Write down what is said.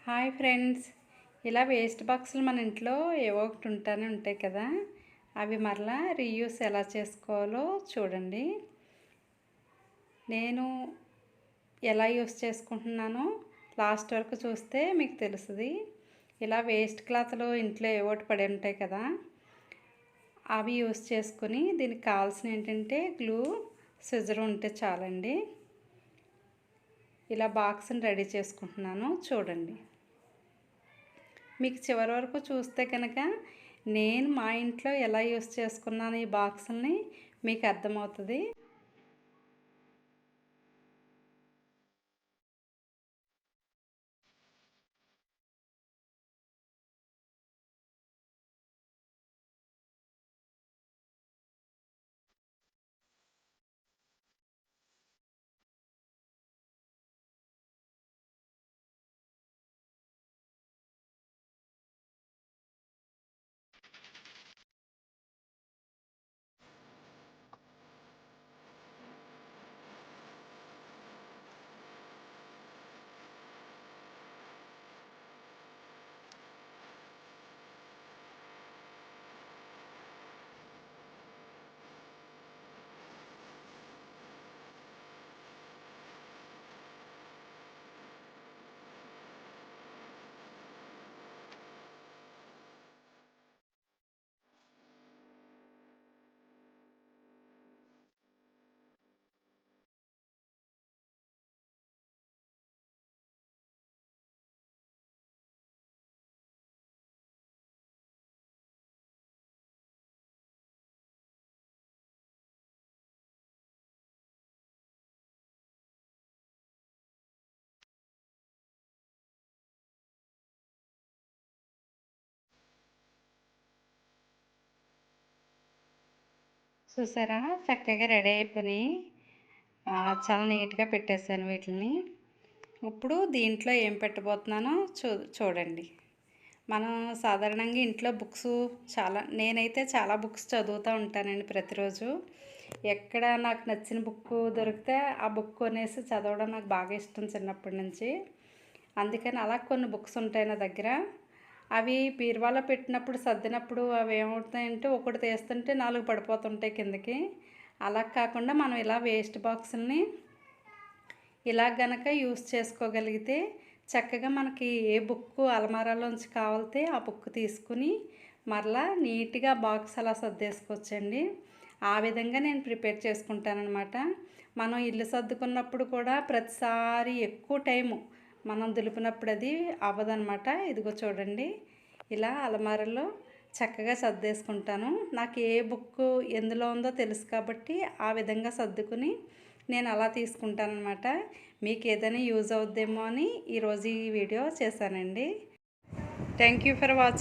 Hi friends, ఇలా waste బాక్సులు మన ఇంట్లో ఏవో ఒకటి ఉంటాయి కదా. అవి మరలా రీయూస్ ఎలా చేసుకోవాలో చూడండి. నేను ఎలా యూస్ చేసుకుంటున్నానో లాస్ట్ వరకు చూస్తే మీకు తెలుస్తుంది. ఇలా వేస్ట్ క్లాత్లు ఇంట్లో ఏవో ఒకటి పడి ఉంటాయి కదా, అవి యూస్ చేసుకుని దీనికి కావాల్సిన ఏంటంటే గ్లూ, సిజర్ ఉంటే చాలండి. ఇలా బాక్స్ని రెడీ చేసుకుంటున్నాను చూడండి. మీకు చివరి వరకు చూస్తే కనుక నేను మా ఇంట్లో ఎలా యూస్ చేసుకున్నాను ఈ బాక్సుల్ని మీకు అర్థమవుతుంది. చూసారా, చక్కగా రెడీ అయిపోయి చాలా నీట్గా పెట్టేశాను వీటిని. ఇప్పుడు దీంట్లో ఏం పెట్టబోతున్నానో చూడండి. మనం సాధారణంగా ఇంట్లో బుక్స్ నేనైతే చాలా బుక్స్ చదువుతూ ఉంటానండి ప్రతిరోజు. ఎక్కడ నాకు నచ్చిన బుక్ దొరికితే ఆ బుక్ కొనేసి చదవడం నాకు బాగా ఇష్టం చిన్నప్పటి నుంచి. అందుకని అలా కొన్ని బుక్స్ ఉంటాయి నా దగ్గర. అవి బీరువాలో పెట్టినప్పుడు సర్దినప్పుడు అవి ఏమవుతాయంటే ఒకటి తీస్తుంటే 4 పడిపోతుంటాయి కిందకి. అలా కాకుండా మనం ఇలా వేస్ట్ బాక్సుల్ని ఇలా గనక యూస్ చేసుకోగలిగితే చక్కగా మనకి ఏ బుక్ అలమారాలోంచి కావాలితే ఆ బుక్ తీసుకుని మరలా నీట్గా బాక్స్ అలా సర్దేసుకోవచ్చండి. ఆ విధంగా నేను ప్రిపేర్ చేసుకుంటానన్నమాట. మనం ఇల్లు సర్దుకున్నప్పుడు కూడా ప్రతిసారి ఎక్కువ టైము మనం దులిపినప్పుడు అది అవ్వదనమాట. ఇదిగో చూడండి, ఇలా అలమారలో చక్కగా సర్దేసుకుంటాను. నాకు ఏ బుక్ ఎందులో ఉందో తెలుసు కాబట్టి ఆ విధంగా సర్దుకుని నేను అలా తీసుకుంటానన్నమాట. మీకు ఏదైనా యూజ్ అవుద్దేమో అని ఈరోజు ఈ వీడియో చేశానండి. Thank you for watching.